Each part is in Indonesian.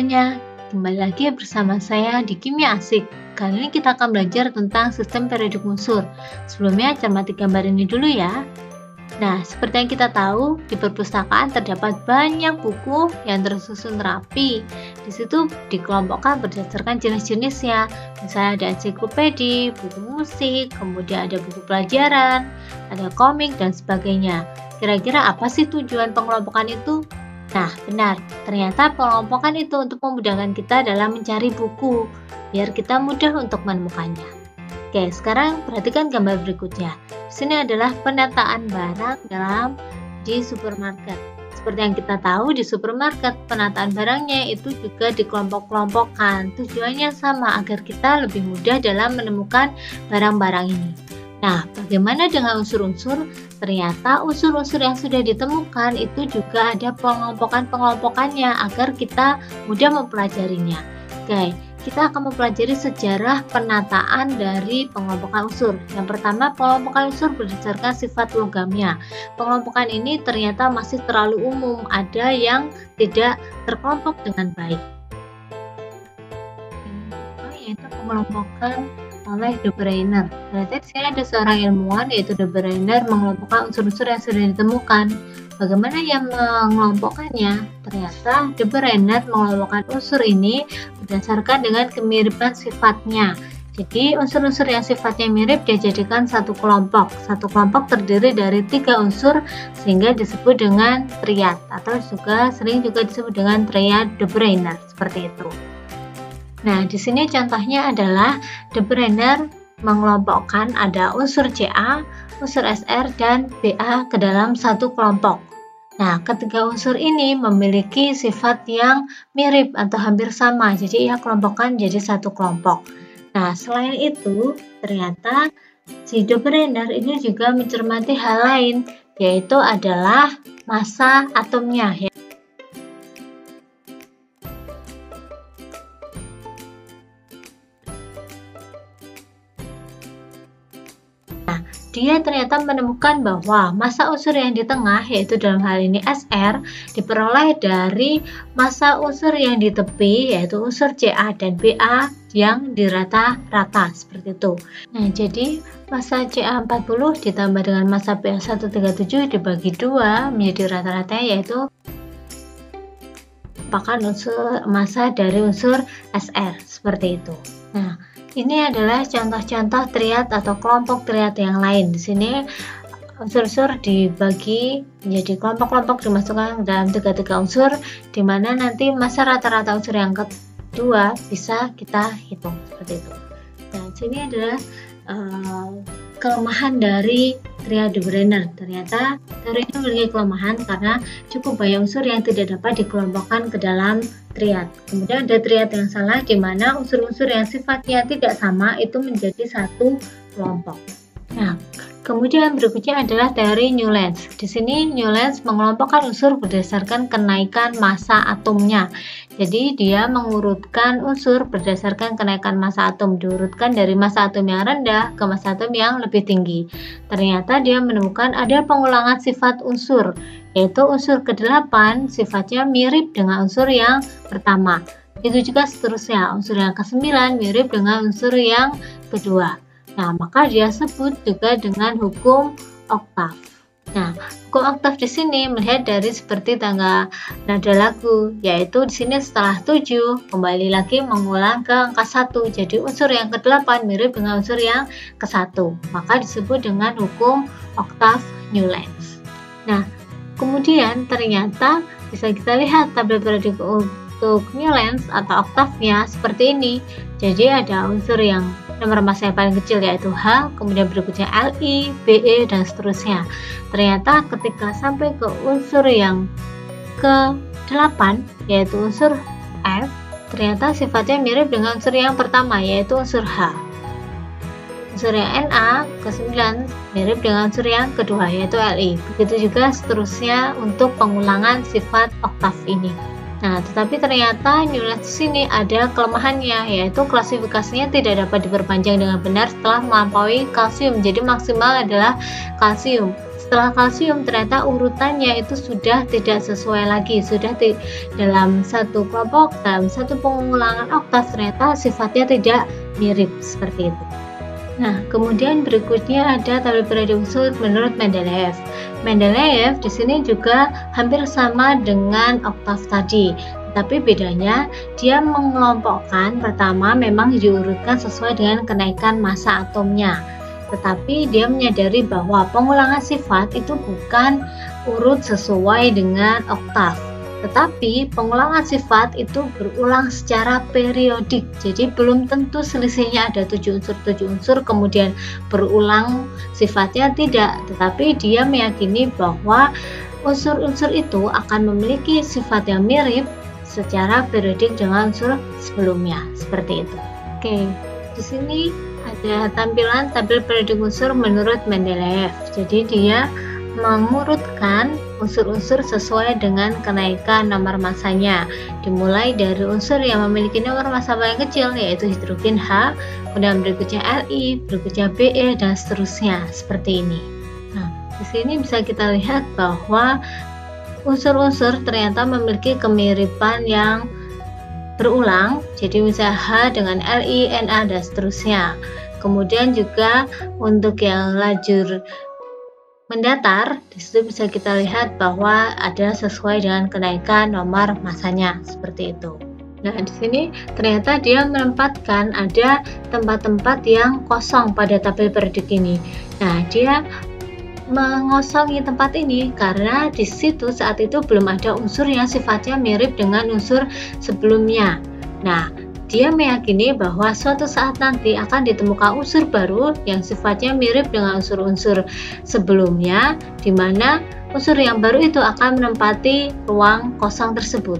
semuanya, kembali lagi bersama saya di Kimia Asik. Kali ini kita akan belajar tentang sistem periodik unsur. Sebelumnya cermati gambar ini dulu ya. Nah, seperti yang kita tahu, di perpustakaan terdapat banyak buku yang tersusun rapi. Di situ dikelompokkan berdasarkan jenis-jenisnya. Misalnya ada ensiklopedi, buku musik, kemudian ada buku pelajaran, ada komik, dan sebagainya. Kira-kira apa sih tujuan pengelompokan itu? Nah, benar. Ternyata pengelompokan itu untuk memudahkan kita dalam mencari buku, biar kita mudah untuk menemukannya. Oke, sekarang perhatikan gambar berikutnya. Di sini adalah penataan barang di supermarket. Seperti yang kita tahu, di supermarket penataan barangnya itu juga dikelompok-kelompokkan. Tujuannya sama, agar kita lebih mudah dalam menemukan barang-barang ini. Nah, bagaimana dengan unsur-unsur? Ternyata unsur-unsur yang sudah ditemukan itu juga ada pengelompokan-pengelompokannya agar kita mudah mempelajarinya. Oke, kita akan mempelajari sejarah penataan dari pengelompokan unsur. Yang pertama, pengelompokan unsur berdasarkan sifat logamnya. Pengelompokan ini ternyata masih terlalu umum, ada yang tidak terkelompok dengan baik. Yaitu pengelompokan oleh De Bruiner. Berarti di sini ada seorang ilmuwan yaitu De Bruiner mengelompokkan unsur-unsur yang sudah ditemukan. Bagaimana ia mengelompokkannya? Ternyata De Bruiner mengelompokkan unsur ini berdasarkan dengan kemiripan sifatnya. Jadi unsur-unsur yang sifatnya mirip dia jadikan satu kelompok. Satu kelompok terdiri dari 3 unsur sehingga disebut dengan triad atau sering disebut dengan triad De Bruiner seperti itu. Nah, di sini contohnya adalah De Bruiner mengelompokkan ada unsur Ca, unsur Sr, dan Ba ke dalam satu kelompok. Nah, ketiga unsur ini memiliki sifat yang mirip atau hampir sama, jadi ia kelompokkan jadi satu kelompok. Nah, selain itu, ternyata si De Bruiner ini juga mencermati hal lain, yaitu adalah massa atomnya. Dia ternyata menemukan bahwa massa unsur yang di tengah, yaitu dalam hal ini Sr, diperoleh dari massa unsur yang di tepi, yaitu unsur Ca dan Ba yang dirata-rata, seperti itu. Nah, jadi massa Ca40 ditambah dengan massa Ba137 dibagi 2 menjadi rata-ratanya, yaitu merupakan massa dari unsur Sr, seperti itu. Nah, ini adalah contoh-contoh triad atau kelompok triad yang lain. Di sini unsur-unsur dibagi menjadi kelompok-kelompok dimasukkan dalam 3 unsur, di mana nanti massa rata-rata unsur yang kedua bisa kita hitung seperti itu. Nah, sini adalah kelemahan dari triad De Bruiner. Ternyata teori ini memiliki kelemahan karena cukup banyak unsur yang tidak dapat dikelompokkan ke dalam triad. Kemudian ada triad yang salah, di mana unsur-unsur yang sifatnya tidak sama itu menjadi satu kelompok. Nah, kemudian berikutnya adalah teori Newlands. Di sini Newlands mengelompokkan unsur berdasarkan kenaikan massa atomnya. Jadi dia mengurutkan unsur berdasarkan kenaikan massa atom, diurutkan dari massa atom yang rendah ke massa atom yang lebih tinggi. Ternyata dia menemukan ada pengulangan sifat unsur, yaitu unsur ke-8 sifatnya mirip dengan unsur yang pertama. Itu juga seterusnya, unsur yang ke-9 mirip dengan unsur yang kedua. Nah, maka dia sebut juga dengan hukum oktav. Nah, hukum oktav di sini melihat dari seperti tangga nada lagu, yaitu di sini setelah 7 kembali lagi mengulang ke angka 1. Jadi unsur yang ke-8 mirip dengan unsur yang ke-1. Maka disebut dengan hukum oktav Newlands. Nah, kemudian ternyata bisa kita lihat tabel periodik untuk Newlands atau oktavnya seperti ini. Jadi ada unsur yang nomor massa yang paling kecil yaitu H, kemudian berikutnya Li, Be, dan seterusnya. Ternyata ketika sampai ke unsur yang ke-8 yaitu unsur F, ternyata sifatnya mirip dengan unsur yang pertama yaitu unsur H. Unsur yang Na ke-9 mirip dengan unsur yang kedua yaitu Li. Begitu juga seterusnya untuk pengulangan sifat oktav ini. Nah, tetapi ternyata Newlands di sini ada kelemahannya, yaitu klasifikasinya tidak dapat diperpanjang dengan benar setelah melampaui kalsium. Jadi maksimal adalah kalsium. setelah kalsium ternyata urutannya itu sudah tidak sesuai lagi, sudah dalam satu kelompok, dalam satu pengulangan oktav ternyata sifatnya tidak mirip seperti itu. Nah, kemudian berikutnya ada tabel periodik unsur menurut Mendeleev. Mendeleev di sini juga hampir sama dengan oktav tadi, tapi bedanya dia mengelompokkan pertama memang diurutkan sesuai dengan kenaikan massa atomnya. Tetapi dia menyadari bahwa pengulangan sifat itu bukan urut sesuai dengan oktav. Tetapi pengulangan sifat itu berulang secara periodik, jadi belum tentu selisihnya ada 7 unsur kemudian berulang sifatnya, tidak, tetapi dia meyakini bahwa unsur-unsur itu akan memiliki sifat yang mirip secara periodik dengan unsur sebelumnya, seperti itu. Oke, di sini ada tampilan tabel periodik unsur menurut Mendeleev. Jadi dia mengurutkan unsur-unsur sesuai dengan kenaikan nomor massanya, dimulai dari unsur yang memiliki nomor massa paling kecil yaitu hidrogen H, kemudian berikutnya Li, berikutnya Be, dan seterusnya seperti ini. Nah, di sini bisa kita lihat bahwa unsur-unsur ternyata memiliki kemiripan yang berulang, jadi misalnya H dengan Li, Na, dan seterusnya. Kemudian juga untuk yang lajur mendatar, disitu bisa kita lihat bahwa ada sesuai dengan kenaikan nomor massanya seperti itu. Nah, di sini ternyata dia menempatkan ada tempat-tempat yang kosong pada tabel periodik ini. Nah, dia mengosongi tempat ini karena di situ saat itu belum ada unsur yang sifatnya mirip dengan unsur sebelumnya. Nah, dia meyakini bahwa suatu saat nanti akan ditemukan unsur baru yang sifatnya mirip dengan unsur-unsur sebelumnya, di mana unsur yang baru itu akan menempati ruang kosong tersebut.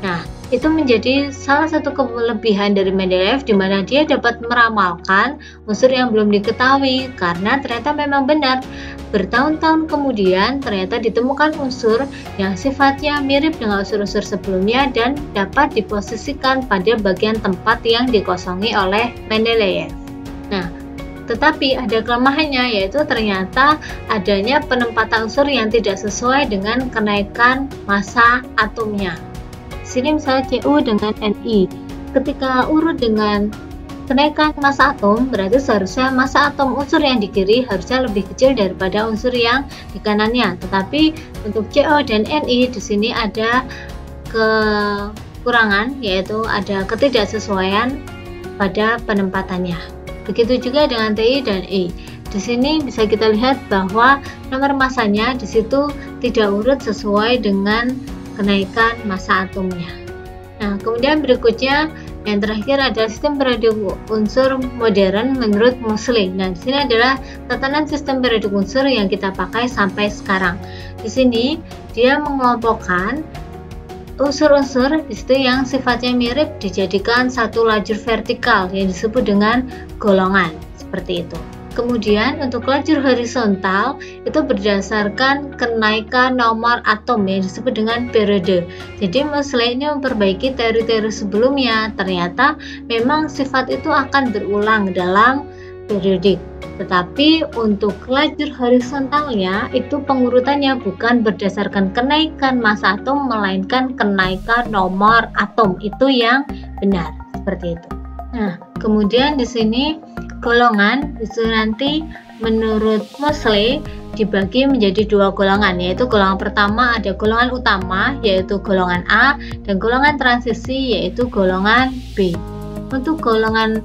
Nah, itu menjadi salah satu kelebihan dari Mendeleev, di mana dia dapat meramalkan unsur yang belum diketahui, karena ternyata memang benar bertahun-tahun kemudian ternyata ditemukan unsur yang sifatnya mirip dengan unsur-unsur sebelumnya dan dapat diposisikan pada bagian tempat yang dikosongi oleh Mendeleev. Nah, tetapi ada kelemahannya, yaitu ternyata adanya penempatan unsur yang tidak sesuai dengan kenaikan massa atomnya. Sini misalnya Cu dengan Ni, ketika urut dengan kenaikan massa atom, berarti seharusnya massa atom unsur yang di kiri harusnya lebih kecil daripada unsur yang di kanannya. Tetapi untuk Co dan Ni di sini ada kekurangan, yaitu ada ketidaksesuaian pada penempatannya. Begitu juga dengan Ti dan I. Di sini bisa kita lihat bahwa nomor massanya di situ tidak urut sesuai dengan kenaikan massa atomnya. Nah, kemudian berikutnya yang terakhir adalah sistem periodik unsur modern menurut Moseley. Nah, di sini adalah tatanan sistem periodik unsur yang kita pakai sampai sekarang. Di sini dia mengelompokkan unsur-unsur di situ yang sifatnya mirip dijadikan satu lajur vertikal yang disebut dengan golongan, seperti itu. Kemudian untuk lajur horizontal itu berdasarkan kenaikan nomor atom yang disebut dengan periode. Jadi Moseley ini memperbaiki teori-teori sebelumnya, ternyata memang sifat itu akan berulang dalam periodik. Tetapi untuk lajur horizontalnya itu pengurutannya bukan berdasarkan kenaikan massa atom, melainkan kenaikan nomor atom. Itu yang benar, seperti itu. Nah, kemudian di sini golongan itu nanti menurut Moseley dibagi menjadi dua golongan, yaitu golongan pertama ada golongan utama yaitu golongan A dan golongan transisi yaitu golongan B. Untuk golongan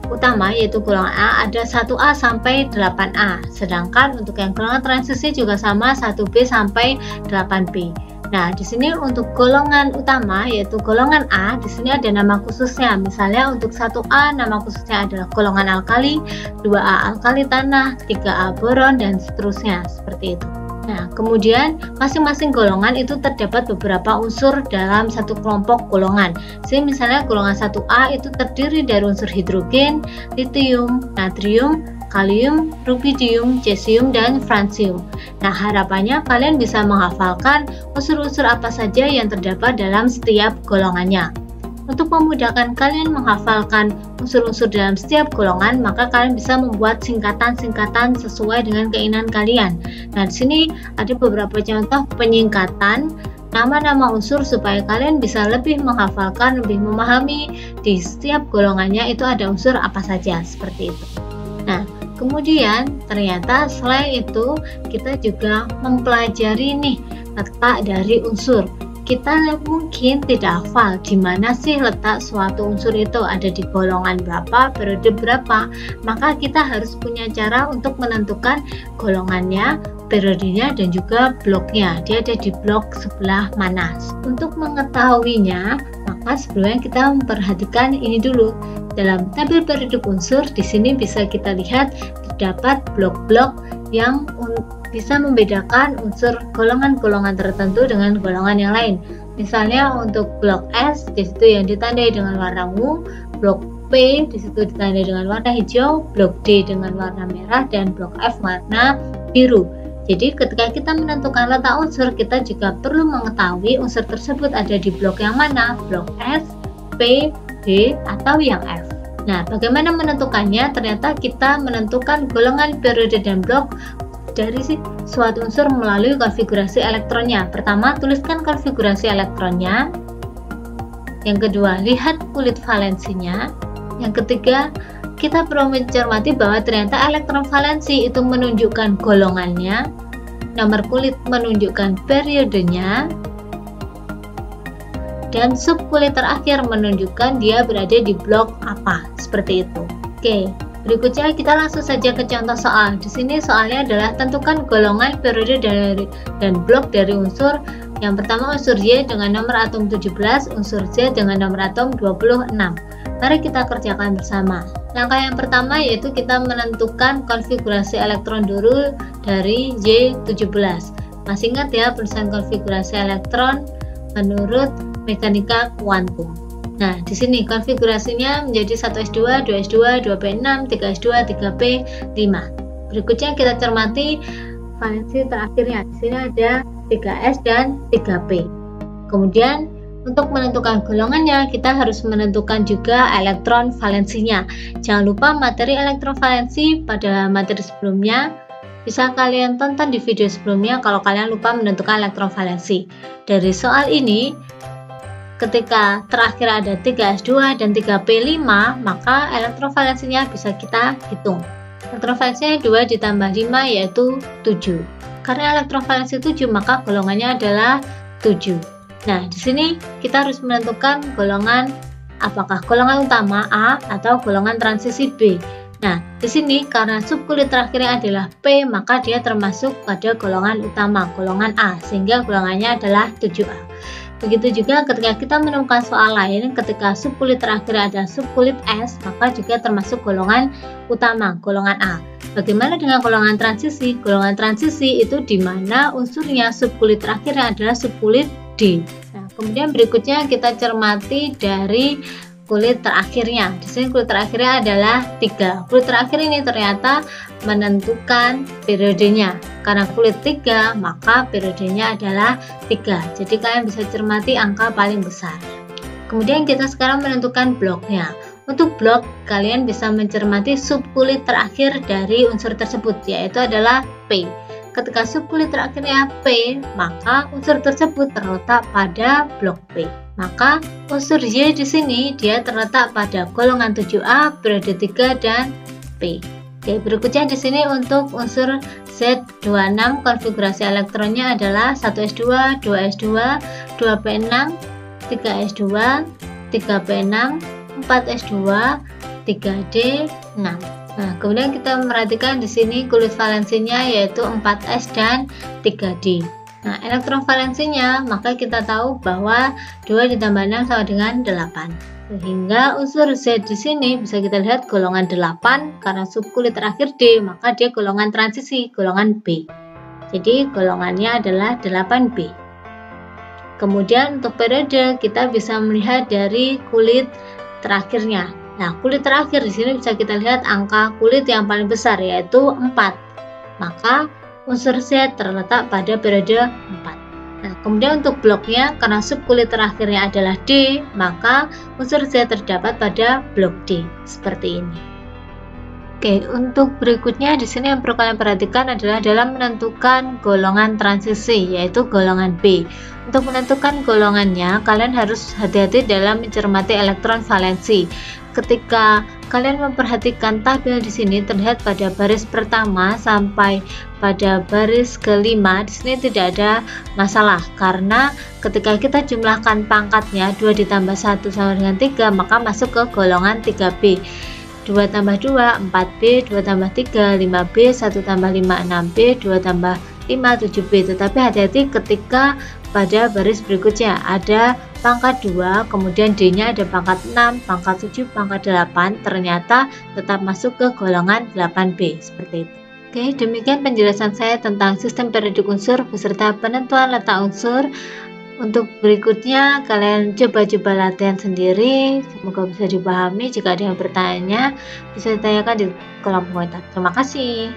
utama yaitu golongan A ada 1A sampai 8A, sedangkan untuk yang golongan transisi juga sama 1B sampai 8B. Nah, di sini untuk golongan utama yaitu golongan A, di sini ada nama khususnya. Misalnya untuk 1A nama khususnya adalah golongan alkali, 2A alkali tanah, 3A boron dan seterusnya seperti itu. Nah, kemudian masing-masing golongan itu terdapat beberapa unsur dalam satu kelompok golongan. Jadi misalnya golongan 1A itu terdiri dari unsur hidrogen, litium, natrium, kalium, rubidium, cesium, dan francium. Nah, harapannya kalian bisa menghafalkan unsur-unsur apa saja yang terdapat dalam setiap golongannya. Untuk memudahkan kalian menghafalkan unsur-unsur dalam setiap golongan, maka kalian bisa membuat singkatan-singkatan sesuai dengan keinginan kalian. Nah, di sini ada beberapa contoh penyingkatan nama-nama unsur supaya kalian bisa lebih menghafalkan, lebih memahami di setiap golongannya itu ada unsur apa saja, seperti itu. Nah, kemudian ternyata selain itu kita juga mempelajari nih letak dari unsur. Kita mungkin tidak hafal di mana sih letak suatu unsur itu, ada di golongan berapa, periode berapa. Maka kita harus punya cara untuk menentukan golongannya, periodenya, dan juga bloknya. Dia ada di blok sebelah mana. Untuk mengetahuinya, maka sebelumnya kita memperhatikan ini dulu. Dalam tabel periode unsur, di sini bisa kita lihat terdapat blok-blok yang bisa membedakan unsur golongan-golongan tertentu dengan golongan yang lain. Misalnya untuk blok S, di situ yang ditandai dengan warna ungu, blok P di situ ditandai dengan warna hijau, blok D dengan warna merah, dan blok F warna biru. Jadi ketika kita menentukan letak unsur, kita juga perlu mengetahui unsur tersebut ada di blok yang mana, blok S, P, D, atau yang F. Nah, bagaimana menentukannya? Ternyata kita menentukan golongan, periode, dan blok dari suatu unsur melalui konfigurasi elektronnya. Pertama, tuliskan konfigurasi elektronnya. Yang kedua, lihat kulit valensinya. Yang ketiga, kita perlu mencermati bahwa ternyata elektron valensi itu menunjukkan golongannya, nomor kulit menunjukkan periodenya, dan subkulit terakhir menunjukkan dia berada di blok apa, seperti itu. Oke, berikutnya kita langsung saja ke contoh soal. Di sini soalnya adalah tentukan golongan, periode, dan blok dari unsur. Yang pertama unsur Y dengan nomor atom 17, unsur Z dengan nomor atom 26. Mari kita kerjakan bersama. Langkah yang pertama yaitu kita menentukan konfigurasi elektron dulu dari Y17. Masih ingat ya penulisan konfigurasi elektron menurut mekanika kuantum. Nah, di sini konfigurasinya menjadi 1s2, 2s2, 2p6, 3s2, 3p5. Berikutnya kita cermati valensi terakhirnya. Di sini ada 3s dan 3p. Kemudian untuk menentukan golongannya, kita harus menentukan juga elektron valensinya. Jangan lupa materi elektron valensi pada materi sebelumnya bisa kalian tonton di video sebelumnya kalau kalian lupa menentukan elektron valensi. Dari soal ini, ketika terakhir ada 3s2 dan 3p5, maka elektron valensinya bisa kita hitung. Elektron valensinya 2 ditambah 5 yaitu 7. Karena elektron valensi 7, maka golongannya adalah 7. Nah, di sini kita harus menentukan golongan, apakah golongan utama A atau golongan transisi B. Nah, di sini karena subkulit terakhirnya adalah P, maka dia termasuk pada golongan utama, golongan A, sehingga golongannya adalah 7A. Begitu juga ketika kita menemukan soal lain, ketika subkulit terakhir adalah subkulit S, maka juga termasuk golongan utama, golongan A. Bagaimana dengan golongan transisi? Golongan transisi itu di mana unsurnya subkulit terakhirnya adalah subkulit D. Nah, kemudian berikutnya kita cermati dari kulit terakhirnya. Di sini kulit terakhirnya adalah 3. Kulit terakhir ini ternyata menentukan periodenya. Karena kulit 3, maka periodenya adalah 3. Jadi kalian bisa cermati angka paling besar. Kemudian kita sekarang menentukan bloknya. Untuk blok, kalian bisa mencermati subkulit terakhir dari unsur tersebut, yaitu adalah P. Ketika subkulit terakhirnya P, maka unsur tersebut terletak pada blok P. Maka unsur Y di sini dia terletak pada golongan 7A, periode 3 dan P. Oke, berikutnya di sini untuk unsur Z26 konfigurasi elektronnya adalah 1s2, 2s2, 2p6, 3s2, 3p6, 4s2, 3d6. Nah, kemudian kita memperhatikan di sini kulit valensinya yaitu 4s dan 3d. Nah, elektron valensinya maka kita tahu bahwa 2 ditambah 6 sama dengan 8. Sehingga unsur Z di sini bisa kita lihat golongan 8 karena subkulit terakhir D, maka dia golongan transisi, golongan B. Jadi golongannya adalah 8B. Kemudian untuk periode kita bisa melihat dari kulit terakhirnya. Nah, kulit terakhir di sini bisa kita lihat angka kulit yang paling besar yaitu 4. Maka unsur Z terletak pada periode 4. Nah, Kemudian untuk bloknya, karena subkulit terakhirnya adalah D, maka unsur Z terdapat pada blok D, seperti ini. Oke, untuk berikutnya di sini yang perlu kalian perhatikan adalah dalam menentukan golongan transisi, yaitu golongan B. Untuk menentukan golongannya, kalian harus hati-hati dalam mencermati elektron valensi. Ketika kalian memperhatikan tabel di sini, terlihat pada baris pertama sampai pada baris kelima, di sini tidak ada masalah karena ketika kita jumlahkan pangkatnya 2 ditambah 1 sama dengan 3, maka masuk ke golongan 3B. 2 tambah 2, 4B, 2 tambah 3, 5B, 1 tambah 5, 6B, 2 tambah 5, 7B. Tetapi hati-hati ketika pada baris berikutnya ada pangkat 2, kemudian D-nya ada pangkat 6, pangkat 7, pangkat 8, ternyata tetap masuk ke golongan 8B, seperti itu. Oke, demikian penjelasan saya tentang sistem periodik unsur beserta penentuan letak unsur. Untuk berikutnya, kalian coba-coba latihan sendiri. Semoga bisa dipahami. Jika ada yang bertanya, bisa ditanyakan di kolom komentar. Terima kasih.